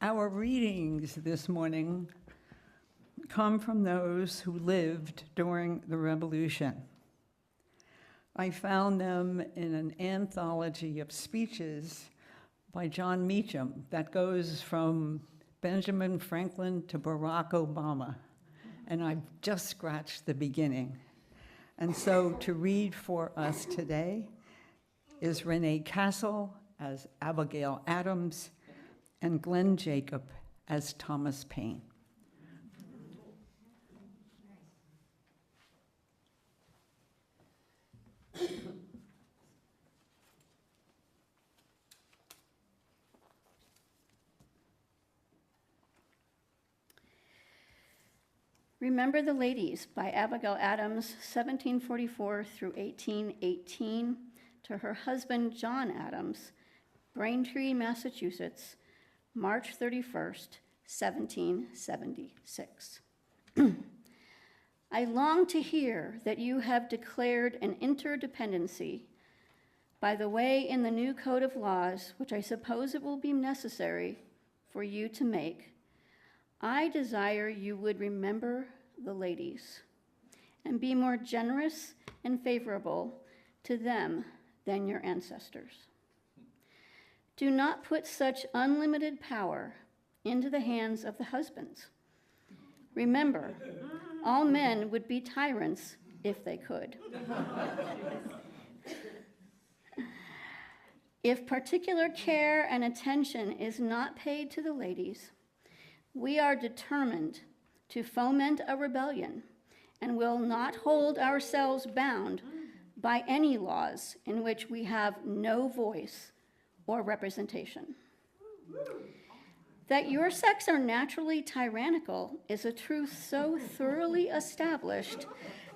Our readings this morning come from those who lived during the Revolution. I found them in an anthology of speeches by John Meacham that goes from Benjamin Franklin to Barack Obama, and I've just scratched the beginning. And so to read for us today is Renee Castle as Abigail Adams and Glenn Jacob as Thomas Paine. Remember the Ladies by Abigail Adams, 1744 through 1818, to her husband John Adams, Braintree, Massachusetts, March 31st, 1776. I long to hear that you have declared an interdependency by the way in the new code of laws, which I suppose it will be necessary for you to make. I desire you would remember the ladies and be more generous and favorable to them than your ancestors. Do not put such unlimited power into the hands of the husbands. Remember, all men would be tyrants if they could. If particular care and attention is not paid to the ladies, we are determined to foment a rebellion and will not hold ourselves bound by any laws in which we have no voice or representation. That your sex are naturally tyrannical is a truth so thoroughly established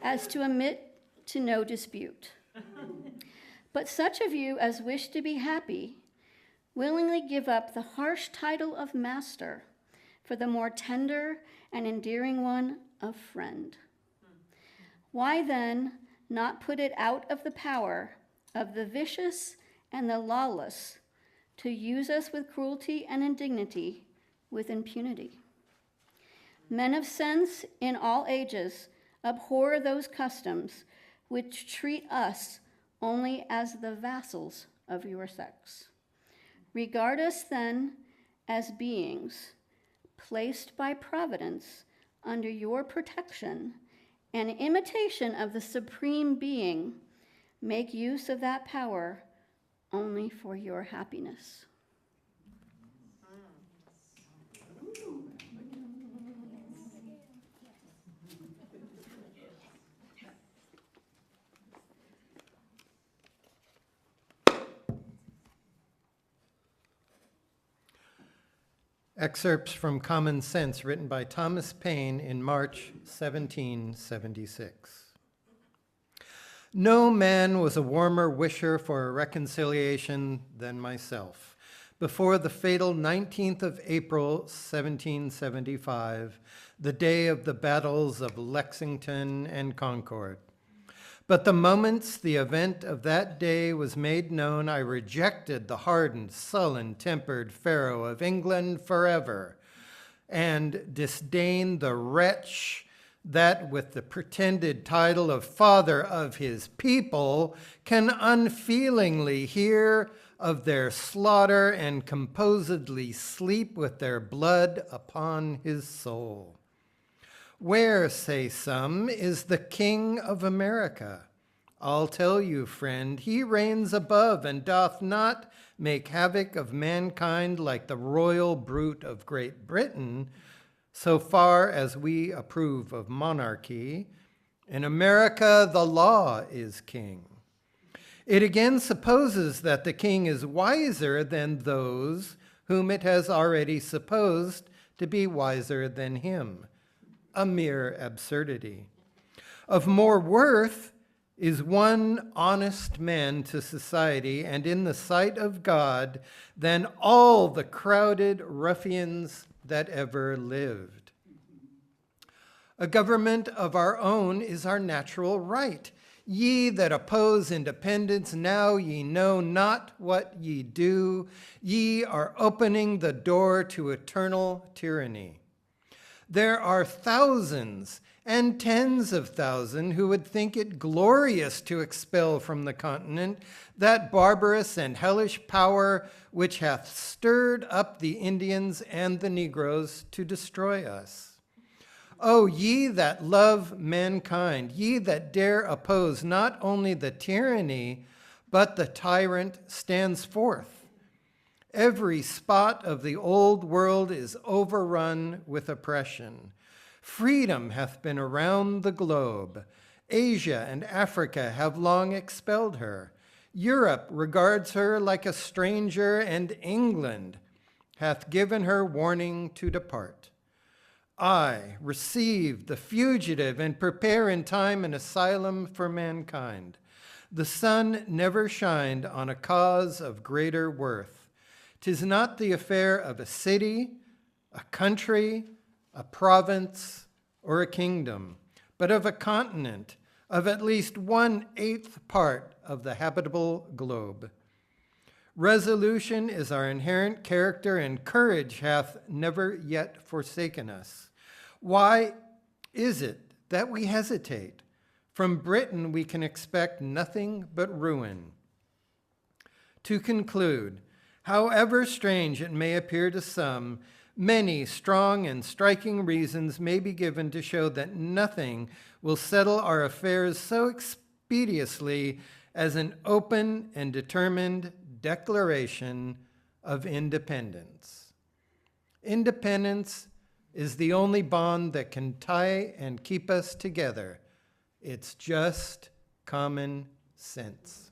as to admit to no dispute. But such of you as wish to be happy willingly give up the harsh title of master for the more tender and endearing one of friend. Why then not put it out of the power of the vicious and the lawless to use us with cruelty and indignity with impunity? Men of sense in all ages abhor those customs which treat us only as the vassals of your sex. Regard us then as beings placed by providence under your protection, an imitation of the supreme being. Make use of that power only for your happiness. Excerpts from Common Sense, written by Thomas Paine in March 1776. No man was a warmer wisher for a reconciliation than myself. Before the fatal 19th of April, 1775, the day of the battles of Lexington and Concord. But the moments the event of that day was made known, I rejected the hardened, sullen-tempered Pharaoh of England forever, and disdained the wretch that, with the pretended title of father of his people, can unfeelingly hear of their slaughter and composedly sleep with their blood upon his soul. Where, say some, is the King of America? I'll tell you, friend, he reigns above and doth not make havoc of mankind like the royal brute of Great Britain, so far as we approve of monarchy. In America, the law is king. It again supposes that the king is wiser than those whom it has already supposed to be wiser than him. A mere absurdity. Of more worth is one honest man to society and in the sight of God than all the crowded ruffians that ever lived. A government of our own is our natural right, Ye that oppose independence, now ye know not what ye do. Ye are opening the door to eternal tyranny. There are thousands and tens of thousands who would think it glorious to expel from the continent that barbarous and hellish power which hath stirred up the Indians and the Negroes to destroy us. O ye that love mankind, ye that dare oppose not only the tyranny, but the tyrant stands forth. Every spot of the old world is overrun with oppression. Freedom hath been around the globe. Asia and Africa have long expelled her. Europe regards her like a stranger, and England hath given her warning to depart. I receive the fugitive and prepare in time an asylum for mankind. The sun never shined on a cause of greater worth. 'Tis not the affair of a city, a country, a province, or a kingdom, but of a continent, of at least 1/8 part of the habitable globe. Resolution is our inherent character, and courage hath never yet forsaken us. Why is it that we hesitate? From Britain we can expect nothing but ruin. To conclude, however strange it may appear to some, many strong and striking reasons may be given to show that nothing will settle our affairs so expeditiously as an open and determined declaration of independence. Independence is the only bond that can tie and keep us together. It's just common sense.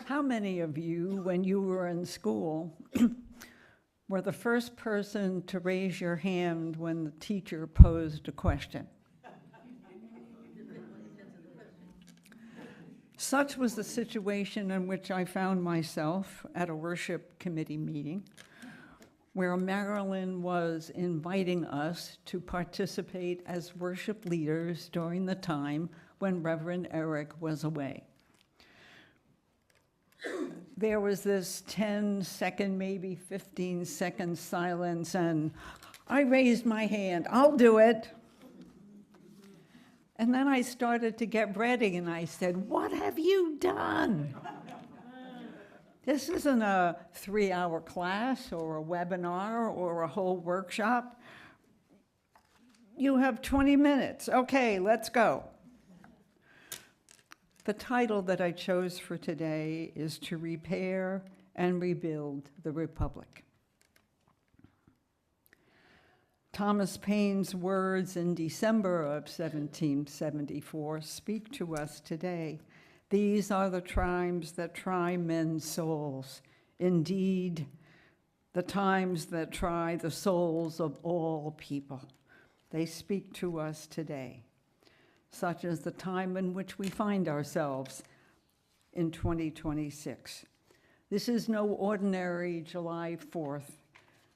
How many of you, when you were in school, were the first person to raise your hand when the teacher posed a question? Such was the situation in which I found myself at a worship committee meeting, where Marilyn was inviting us to participate as worship leaders during the time when Reverend Eric was away. There was this 10-second, maybe 15-second silence, and I raised my hand, I'll do it. And then I started to get ready, and I said, what have you done? This isn't a 3-hour class or a webinar or a whole workshop. You have 20 minutes. Okay, let's go. The title that I chose for today is To Repair and Rebuild the Republic. Thomas Paine's words in December of 1774 speak to us today. These are the times that try men's souls. Indeed, the times that try the souls of all people. They speak to us today, such as the time in which we find ourselves in 2026. This is no ordinary July 4th.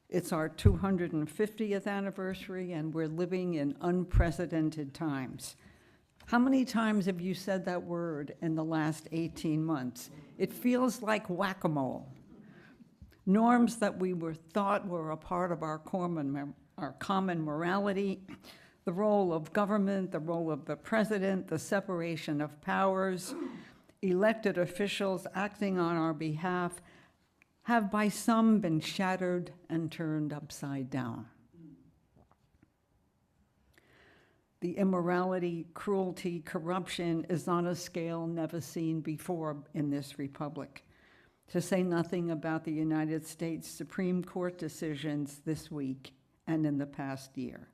It's our 250th anniversary, and we're living in unprecedented times. How many times have you said that word in the last 18 months? It feels like whack-a-mole. norms that we thought were a part of our common morality, the role of government, the role of the president, the separation of powers, elected officials acting on our behalf, have by some been shattered and turned upside down. The immorality, cruelty, corruption is on a scale never seen before in this republic, to say nothing about the United States Supreme Court decisions this week and in the past year.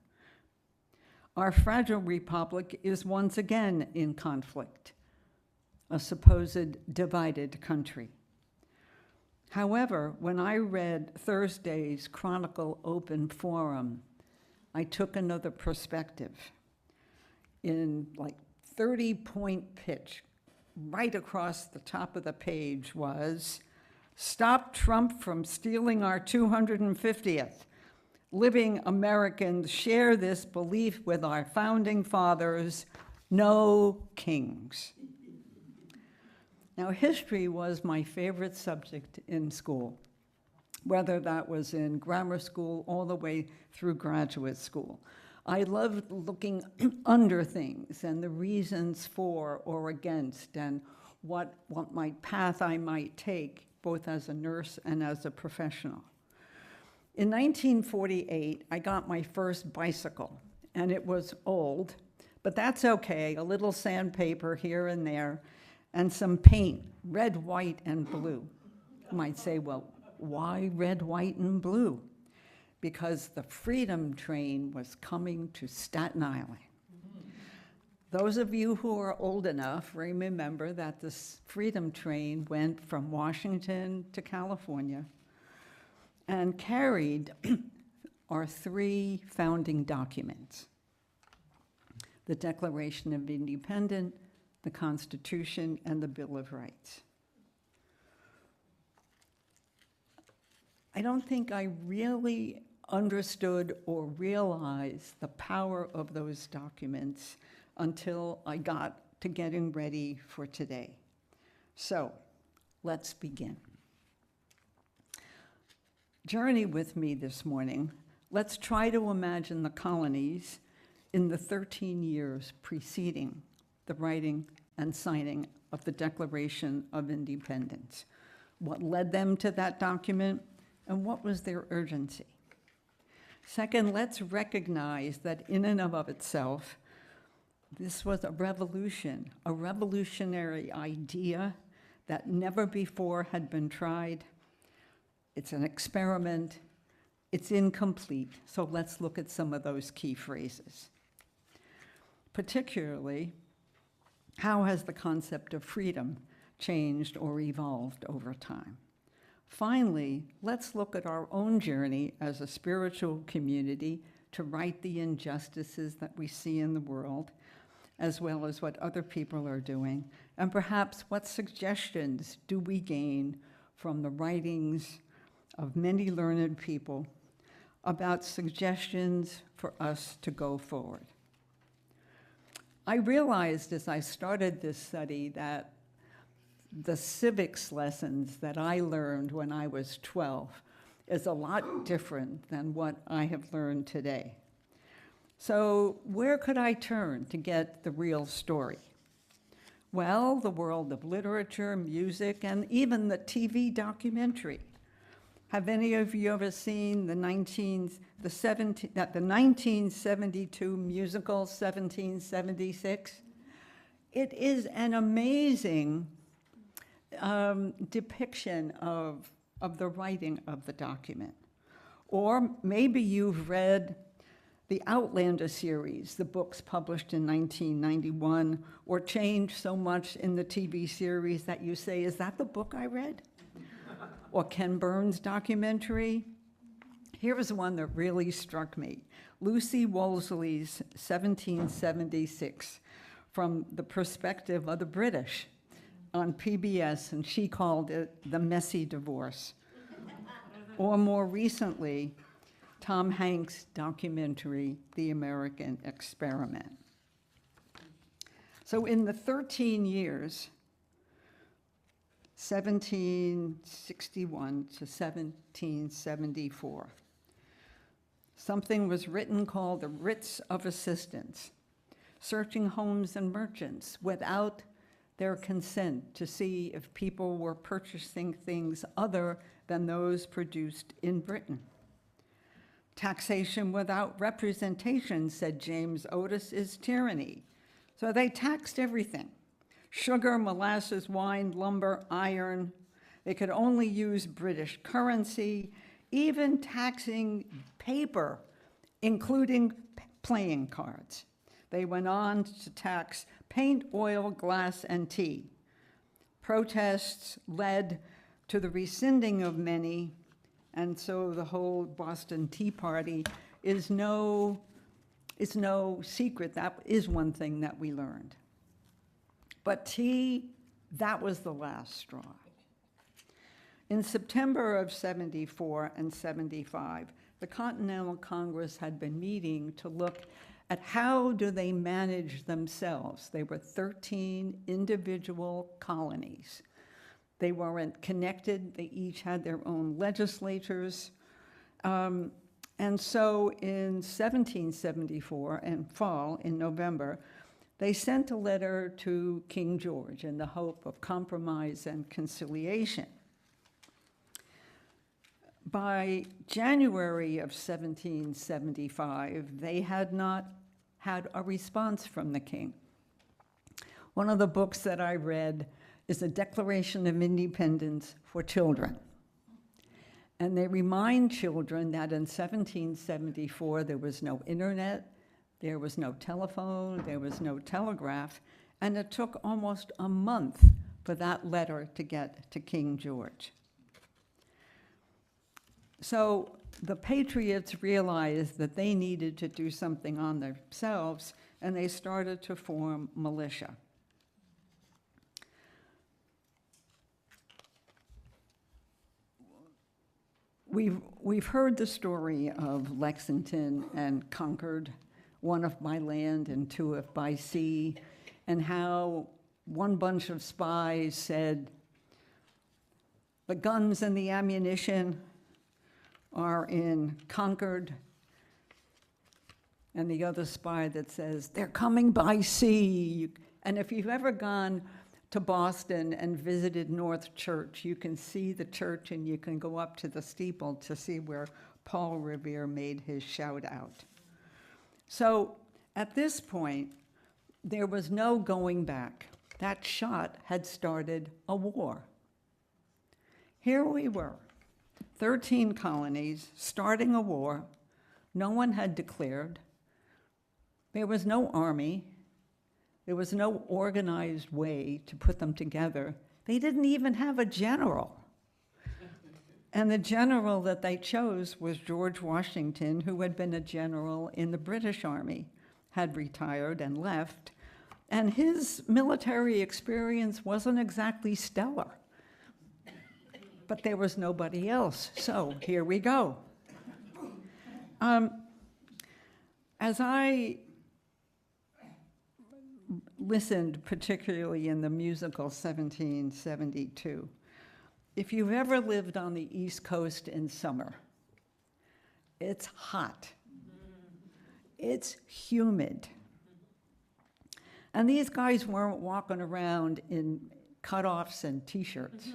Our fragile republic is once again in conflict, a supposed divided country. However, when I read Thursday's Chronicle Open Forum, I took another perspective. In like 30-point pitch, right across the top of the page was, "Stop Trump from stealing our 250th. Living Americans share this belief with our founding fathers, no kings." Now, history was my favorite subject in school, whether that was in grammar school all the way through graduate school. I loved looking under things and the reasons for or against and what path I might take, both as a nurse and as a professional. In 1948, I got my first bicycle, and it was old, but that's okay, a little sandpaper here and there, and some paint, red, white, and blue. You might say, well, why red, white, and blue? Because the Freedom Train was coming to Staten Island. Those of you who are old enough remember that this Freedom Train went from Washington to California and carried our three founding documents: the Declaration of Independence, the Constitution, and the Bill of Rights. I don't think I really understood or realized the power of those documents until I got to getting ready for today. So, let's begin. Journey with me this morning. Let's try to imagine the colonies in the 13 years preceding the writing and signing of the Declaration of Independence. What led them to that document, and what was their urgency? Second, let's recognize that in and of itself, this was a revolution, a revolutionary idea that never before had been tried. It's an experiment. It's incomplete. So let's look at some of those key phrases. Particularly, how has the concept of freedom changed or evolved over time? Finally, let's look at our own journey as a spiritual community to right the injustices that we see in the world, as well as what other people are doing, and perhaps what suggestions do we gain from the writings of many learned people about suggestions for us to go forward. I realized as I started this study that the civics lessons that I learned when I was 12 is a lot different than what I have learned today. So where could I turn to get the real story? Well, the world of literature, music, and even the TV documentary. Have any of you ever seen the 1972 musical 1776? It is an amazing depiction of the writing of the document. Or maybe you've read the Outlander series, the books published in 1991, or changed so much in the TV series that you say, is that the book I read? Or Ken Burns' documentary. Here's one that really struck me. Lucy Wolseley's 1776, from the perspective of the British on PBS, and she called it The Messy Divorce. Or more recently, Tom Hanks' documentary, The American Experiment. So in the 13 years 1761 to 1774. Something was written called the Writs of Assistance, searching homes and merchants without their consent to see if people were purchasing things other than those produced in Britain. Taxation without representation, said James Otis, is tyranny. So they taxed everything: sugar, molasses, wine, lumber, iron. They could only use British currency, even taxing paper, including playing cards. They went on to tax paint, oil, glass, and tea. Protests led to the rescinding of many, and so the whole Boston Tea Party is no secret. That is one thing that we learned. But tea, that was the last straw. In September of 74 and 75, the Continental Congress had been meeting to look at how do they manage themselves. They were 13 individual colonies. They weren't connected. They each had their own legislatures. And so in 1774, and fall, in November, they sent a letter to King George in the hope of compromise and conciliation. By January of 1775, they had not had a response from the king. One of the books that I read is a Declaration of Independence for Children. And they remind children that in 1774, there was no internet, there was no telephone, there was no telegraph, and it took almost a month for that letter to get to King George. So the Patriots realized that they needed to do something on themselves, and they started to form militia. We've heard the story of Lexington and Concord, one of by land and two of by sea, and how one bunch of spies said, the guns and the ammunition are in Concord, and the other spy that says, they're coming by sea. And if you've ever gone to Boston and visited North Church, you can see the church and you can go up to the steeple to see where Paul Revere made his shout out. So at this point, there was no going back. That shot had started a war. Here we were, 13 colonies, starting a war. No one had declared. There was no army. There was no organized way to put them together. They didn't even have a general. And the general that they chose was George Washington, who had been a general in the British Army, had retired and left. And his military experience wasn't exactly stellar. But there was nobody else, so here we go. As I listened, particularly in the musical 1772, if you've ever lived on the East Coast in summer, it's hot. It's humid. And these guys weren't walking around in cutoffs and T-shirts.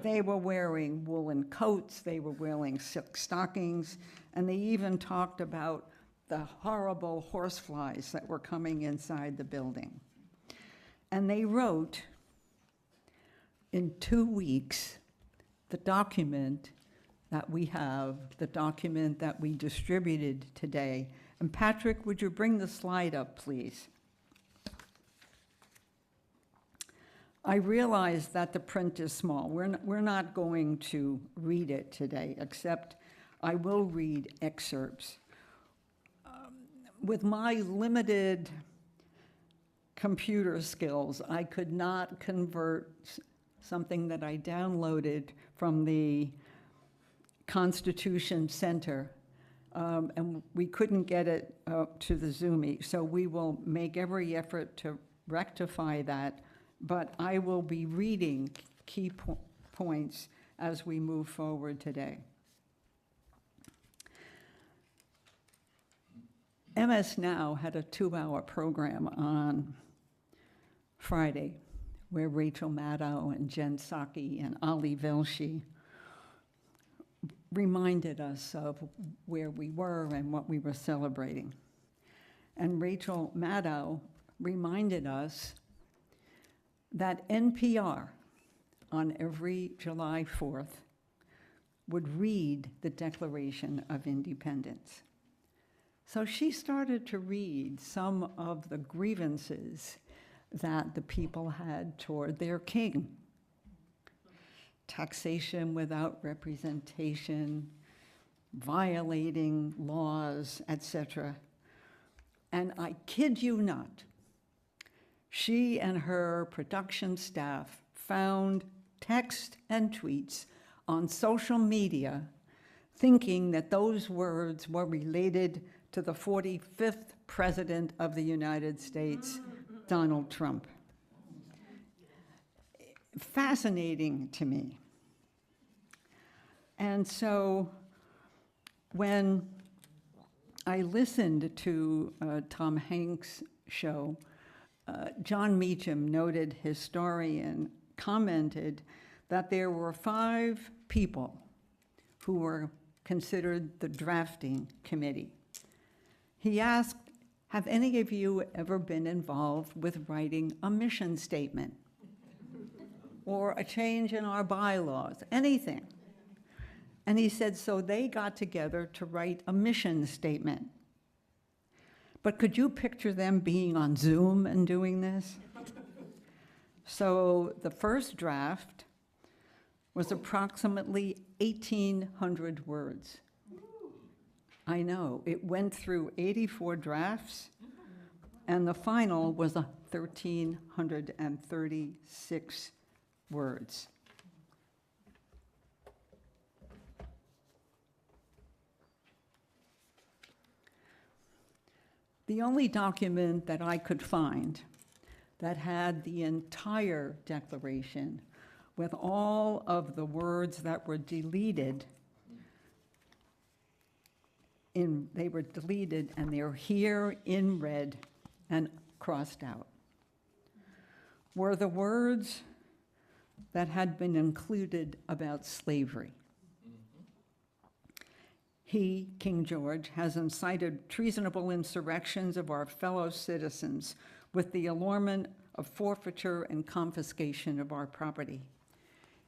They were wearing woolen coats, they were wearing silk stockings, and they even talked about the horrible horseflies that were coming inside the building. And they wrote, in 2 weeks, the document that we have, the document that we distributed today. And Patrick, would you bring the slide up, please? I realize that the print is small. We're not going to read it today, except I will read excerpts. With my limited computer skills, I could not convert something that I downloaded from the Constitution Center, and we couldn't get it to the Zoomy, so we will make every effort to rectify that, but I will be reading key points as we move forward today. MS Now had a 2-hour program on Friday where Rachel Maddow and Jen Psaki and Ali Velshi reminded us of where we were and what we were celebrating. And Rachel Maddow reminded us that NPR on every July 4th would read the Declaration of Independence. So she started to read some of the grievances that the people had toward their king. Taxation without representation, violating laws, etc. And I kid you not, she and her production staff found text and tweets on social media thinking that those words were related to the 45th President of the United States, Donald Trump. Fascinating to me. And so when I listened to Tom Hanks' show, John Meacham, noted historian, commented that there were 5 people who were considered the drafting committee. He asked, have any of you ever been involved with writing a mission statement or a change in our bylaws, anything? And he said, so they got together to write a mission statement. But could you picture them being on Zoom and doing this? So the first draft was approximately 1,800 words. I know, it went through 84 drafts, and the final was 1,336 words. The only document that I could find that had the entire declaration with all of the words that were deleted, they were deleted and they're here in red and crossed out, were the words that had been included about slavery. He, King George, has incited treasonable insurrections of our fellow citizens with the allurement of forfeiture and confiscation of our property.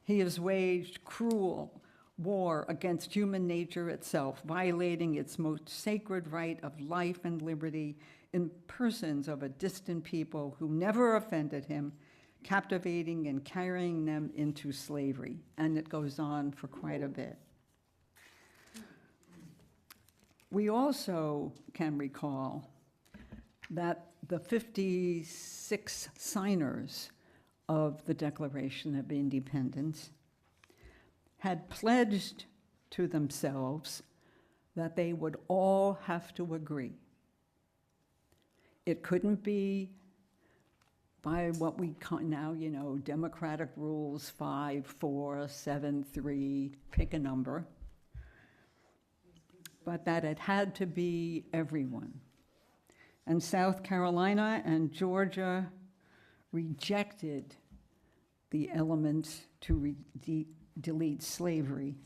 He has waged cruel war against human nature itself, violating its most sacred right of life and liberty in persons of a distant people who never offended him, captivating and carrying them into slavery. And it goes on for quite a bit. We also can recall that the 56 signers of the Declaration of Independence had pledged to themselves that they would all have to agree. It couldn't be by what we call now, democratic rules, 5, 4, 7, 3, pick a number, but that it had to be everyone. And South Carolina and Georgia rejected the elements to delete slavery,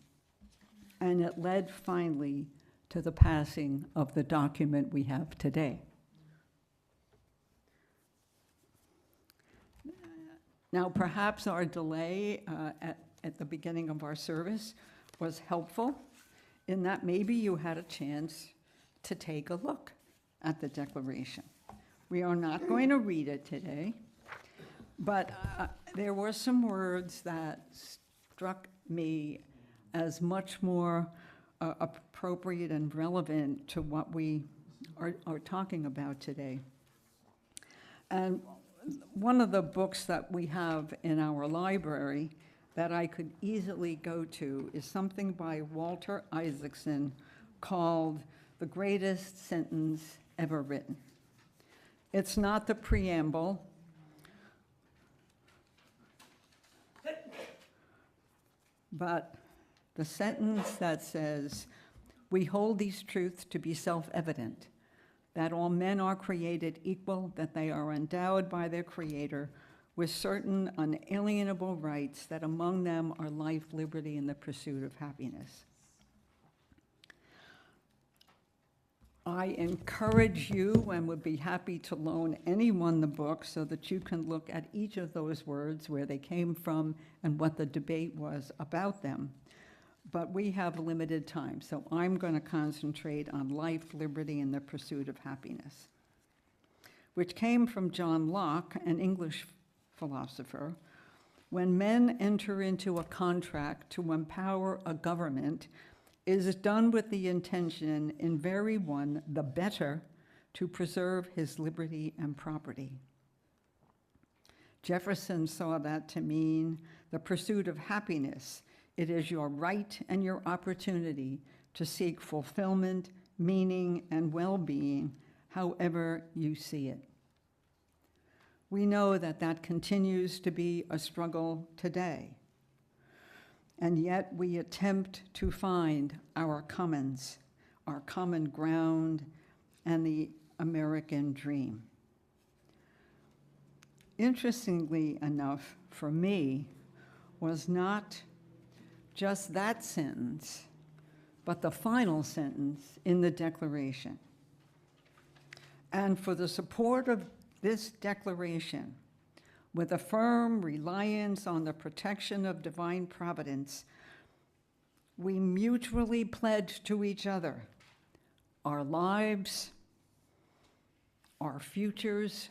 and it led finally to the passing of the document we have today. Now, perhaps our delay at the beginning of our service was helpful in that maybe you had a chance to take a look at the Declaration. We are not going to read it today, but there were some words that struck me as much more appropriate and relevant to what we are talking about today. And one of the books that we have in our library that I could easily go to is something by Walter Isaacson called The Greatest Sentence Ever Written. It's not the preamble. but the sentence that says, "We hold these truths to be self-evident, that all men are created equal, that they are endowed by their Creator with certain unalienable rights, that among them are life, liberty, and the pursuit of happiness." I encourage you and would be happy to loan anyone the book so that you can look at each of those words, where they came from and what the debate was about them. But we have limited time, so I'm going to concentrate on life, liberty, and the pursuit of happiness, which came from John Locke, an English philosopher. When men enter into a contract to empower a government, is done with the intention, in very one, the better, to preserve his liberty and property. Jefferson saw that to mean the pursuit of happiness. It is your right and your opportunity to seek fulfillment, meaning, and well-being, however you see it. We know that that continues to be a struggle today. And yet we attempt to find our commons, our common ground, and the American dream. Interestingly enough, for me, was not just that sentence, but the final sentence in the Declaration. And for the support of this declaration, with a firm reliance on the protection of divine providence, we mutually pledge to each other our lives, our futures,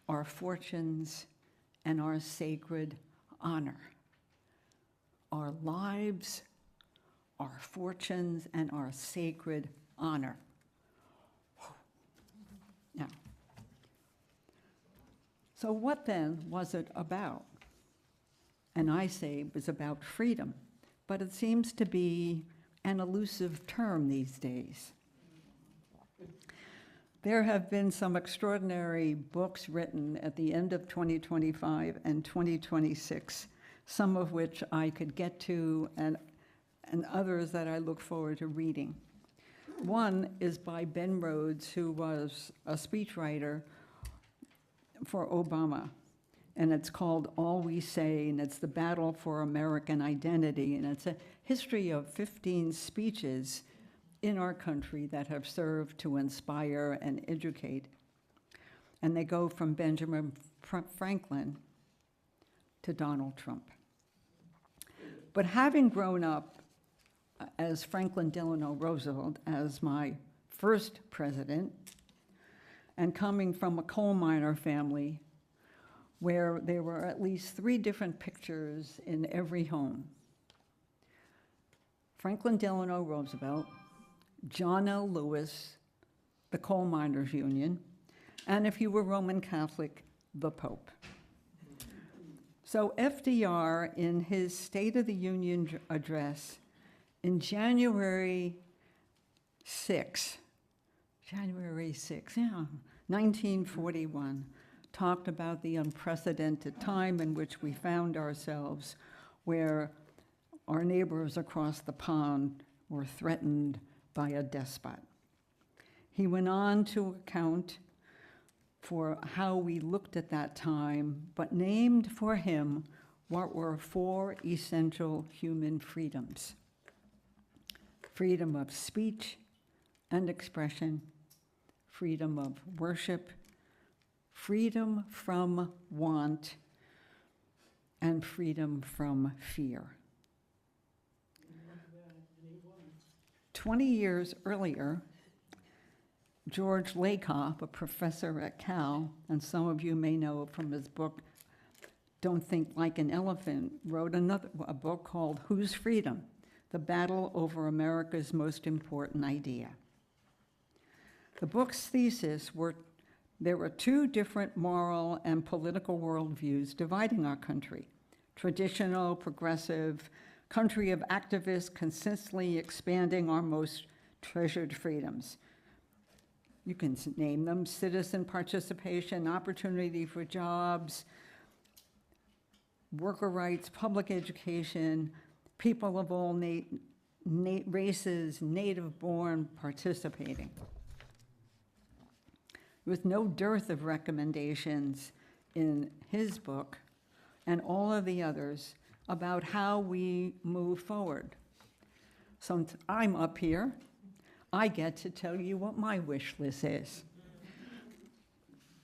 our fortunes, and our sacred honor. Our lives, our fortunes, and our sacred honor. Now, so what then was it about? And I say it was about freedom, but it seems to be an elusive term these days. There have been some extraordinary books written at the end of 2025 and 2026, some of which I could get to, and others that I look forward to reading. One is by Ben Rhodes, who was a speechwriter for Obama, and it's called All We Say, and it's the battle for American identity, and it's a history of 15 speeches in our country that have served to inspire and educate. And they go from Benjamin Franklin to Donald Trump. But having grown up as Franklin Delano Roosevelt as my first president, and coming from a coal miner family where there were at least 3 different pictures in every home: Franklin Delano Roosevelt, John L. Lewis, the Coal Miners Union, and if you were Roman Catholic, the Pope. So FDR, in his State of the Union address in January 6, 1941, talked about the unprecedented time in which we found ourselves, where our neighbors across the pond were threatened by a despot. He went on to account for how we looked at that time, but named for him what were 4 essential human freedoms: freedom of speech and expression, freedom of worship, freedom from want, and freedom from fear. 20 years earlier, George Lakoff, a professor at Cal, and some of you may know from his book, Don't Think Like an Elephant, wrote a book called Whose Freedom? The Battle Over America's Most Important Idea. The book's thesis were there were 2 different moral and political worldviews dividing our country: traditional, progressive, country of activists consistently expanding our most treasured freedoms. You can name them: citizen participation, opportunity for jobs, worker rights, public education, people of all races, native-born, participating. With no dearth of recommendations in his book and all of the others about how we move forward. So I'm up here. I get to tell you what my wish list is.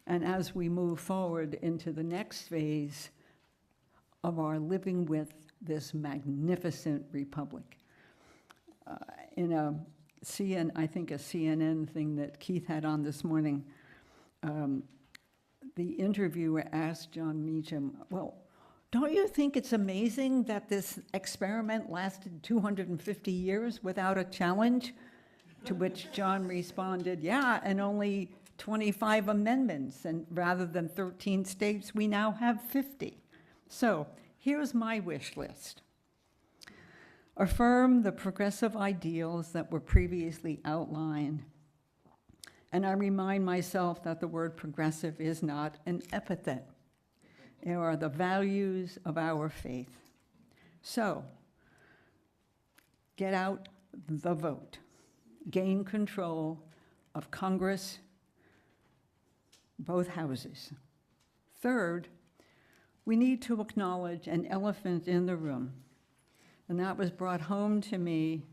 And as we move forward into the next phase of our living with this magnificent republic. In a CNN thing that Keith had on this morning, the interviewer asked John Meacham, well, don't you think it's amazing that this experiment lasted 250 years without a challenge? To which John responded, yeah, and only 25 amendments, and rather than 13 states, we now have 50. So here's my wish list. Affirm the progressive ideals that were previously outlined. And I remind myself that the word progressive is not an epithet. They are the values of our faith. So, get out the vote. Gain control of Congress, both houses. Third, we need to acknowledge an elephant in the room, and that was brought home to me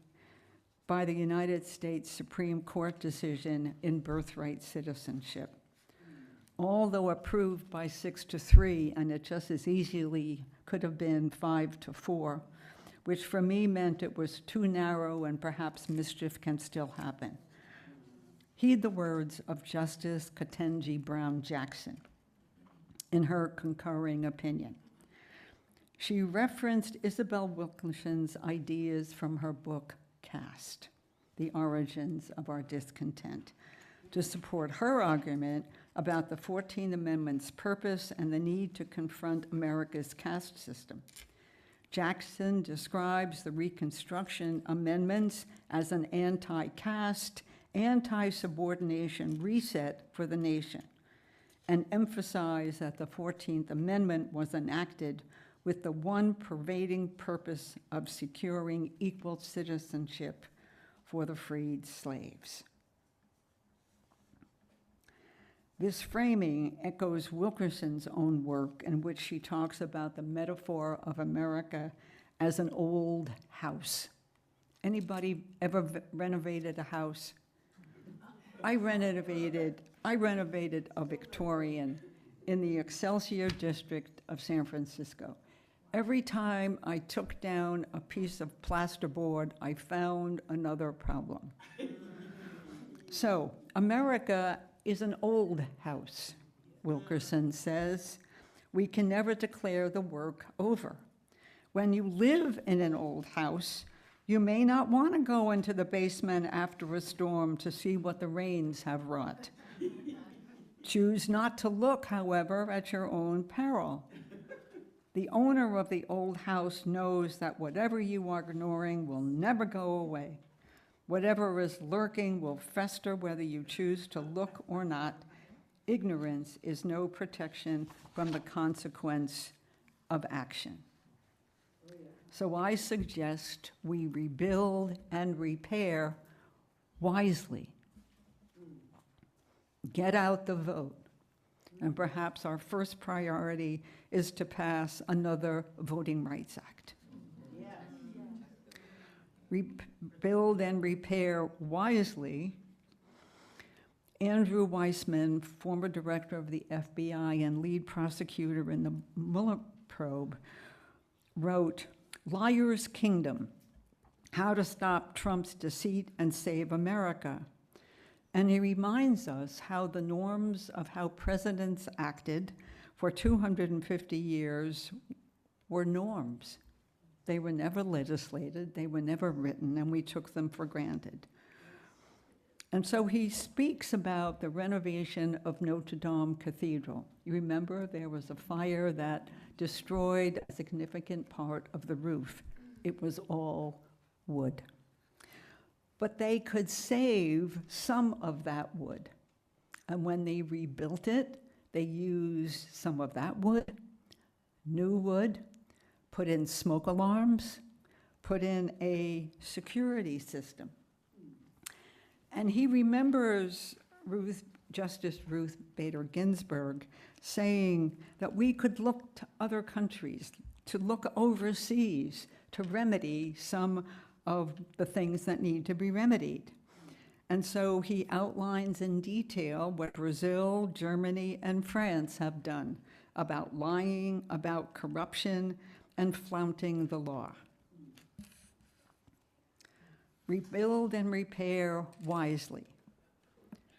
by the United States Supreme Court decision in birthright citizenship. Although approved by 6-3, and it just as easily could have been 5-4, which for me meant it was too narrow and perhaps mischief can still happen. Heed the words of Justice Ketanji Brown Jackson in her concurring opinion. She referenced Isabel Wilkinson's ideas from her book, Caste, The Origins of Our Discontent, to support her argument about the 14th Amendment's purpose and the need to confront America's caste system. Jackson describes the Reconstruction Amendments as an anti-caste, anti-subordination reset for the nation, and emphasized that the 14th Amendment was enacted with the one pervading purpose of securing equal citizenship for the freed slaves. This framing echoes Wilkerson's own work, in which she talks about the metaphor of America as an old house. Anybody ever renovated a house? I renovated a Victorian in the Excelsior district of San Francisco. Every time I took down a piece of plasterboard, I found another problem. So, America is an old house, Wilkerson says. We can never declare the work over. When you live in an old house, you may not want to go into the basement after a storm to see what the rains have wrought. Choose not to look, however, at your own peril. The owner of the old house knows that whatever you are ignoring will never go away. Whatever is lurking will fester whether you choose to look or not. Ignorance is no protection from the consequence of action. So I suggest we rebuild and repair wisely. Get out the vote. And perhaps our first priority is to pass another Voting Rights Act. Rebuild and repair wisely. Andrew Weissman, former director of the FBI and lead prosecutor in the Mueller probe, wrote, "Liar's Kingdom, How to Stop Trump's Deceit and Save America." And he reminds us how the norms of how presidents acted for 250 years were norms. They were never legislated, they were never written, and we took them for granted. And so he speaks about the renovation of Notre Dame Cathedral. You remember there was a fire that destroyed a significant part of the roof. It was all wood. But they could save some of that wood. And when they rebuilt it, they used some of that wood new wood, put in smoke alarms, put in a security system. And he remembers Justice Ruth Bader Ginsburg saying that we could look to other countries, to look overseas, to remedy some of the things that need to be remedied. And so he outlines in detail what Brazil, Germany, and France have done about lying, about corruption, and flaunting the law. Rebuild and repair wisely.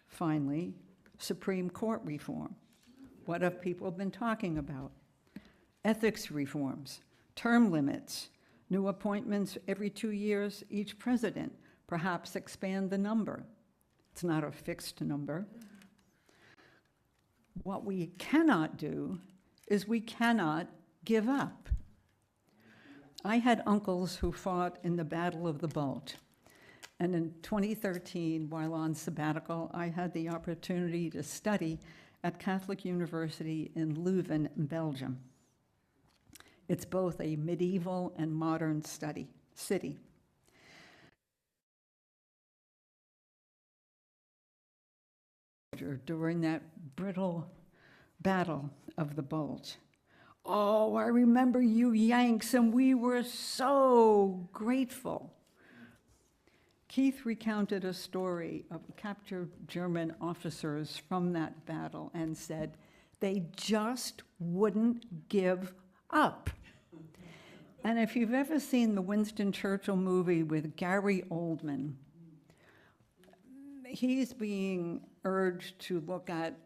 Finally, Supreme Court reform. What have people been talking about? Ethics reforms, term limits, new appointments every 2 years, each president, perhaps expand the number. It's not a fixed number. What we cannot do is we cannot give up. I had uncles who fought in the Battle of the Bulge. And in 2013, while on sabbatical, I had the opportunity to study at Catholic University in Leuven, Belgium. It's both a medieval and modern city. During that brittle battle of the Bulge. Oh, I remember you Yanks, and we were so grateful. Keith recounted a story of captured German officers from that battle and said they just wouldn't give up. And if you've ever seen the Winston Churchill movie with Gary Oldman, he's being urged to look at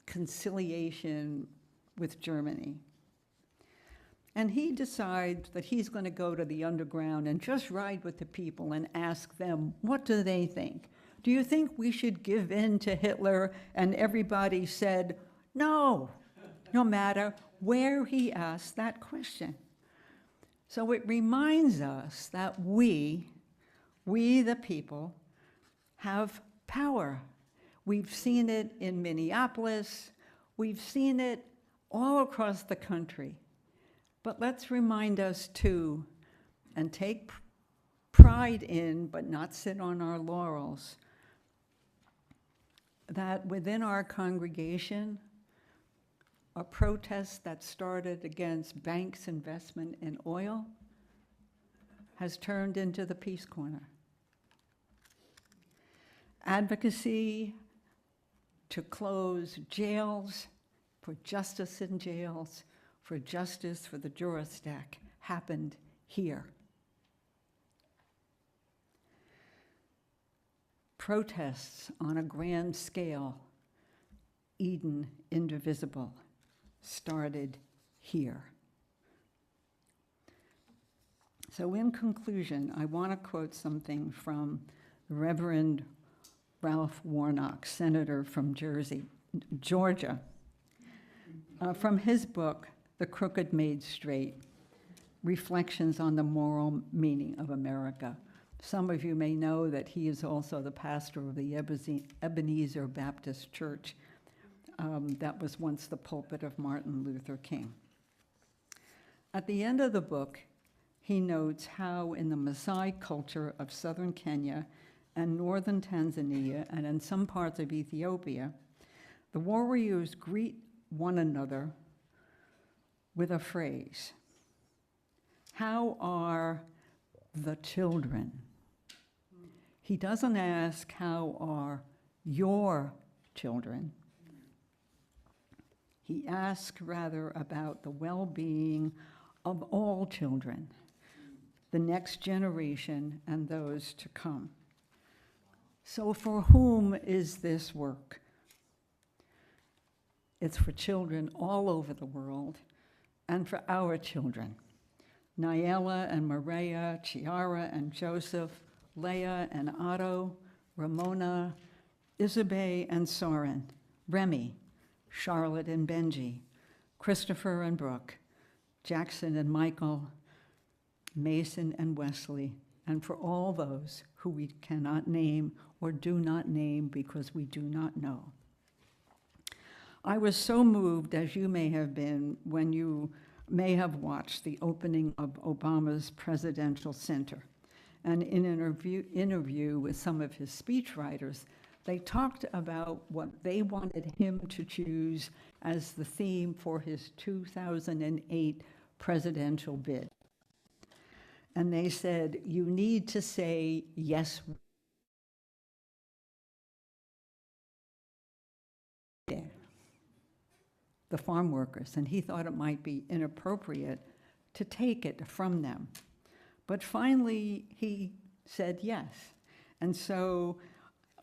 conciliation with Germany. And he decides that he's going to go to the underground and just ride with the people and ask them, what do they think? Do you think we should give in to Hitler? And everybody said, no, no matter where he asked that question. So it reminds us that we the people, have power. We've seen it in Minneapolis. We've seen it all across the country. But let's remind us too, and take pride in, but not sit on our laurels, that within our congregation, a protest that started against banks' investment in oil has turned into the Peace Corner. Advocacy to close jails, for justice in jails, for justice for the Jurastack happened here. Protests on a grand scale, Eden indivisible, started here. So in conclusion, I want to quote something from the Reverend Ralph Warnock, senator from Georgia, from his book, The Crooked Made Straight, Reflections on the Moral Meaning of America. Some of you may know that he is also the pastor of the Ebenezer Baptist Church that was once the pulpit of Martin Luther King. At the end of the book, he notes how in the Maasai culture of southern Kenya and northern Tanzania and in some parts of Ethiopia, the warriors greet one another with a phrase. How are the children? He doesn't ask, how are your children? He asks rather about the well-being of all children, the next generation and those to come. So for whom is this work? It's for children all over the world and for our children. Nyela and Maria, Chiara and Joseph, Leah and Otto, Ramona, Isabel and Soren, Remy, Charlotte and Benji, Christopher and Brooke, Jackson and Michael, Mason and Wesley, and for all those who we cannot name or do not name because we do not know. I was so moved, as you may have been, when you may have watched the opening of Obama's presidential center. And in an interview with some of his speechwriters, they talked about what they wanted him to choose as the theme for his 2008 presidential bid. And they said, you need to say, yes, the farm workers, and he thought it might be inappropriate to take it from them. But finally, he said yes. And so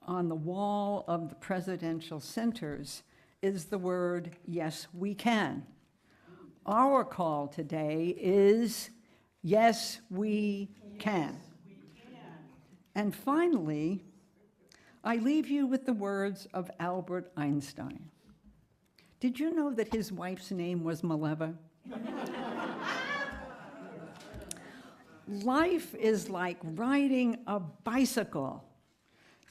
on the wall of the presidential centers is the word, yes, we can. Our call today is, yes, we can. And finally, I leave you with the words of Albert Einstein. Did you know that his wife's name was Mileva? Life is like riding a bicycle.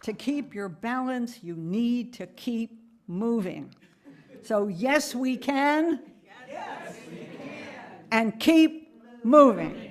To keep your balance, you need to keep moving. So yes, we can. Yes, we can. And keep moving.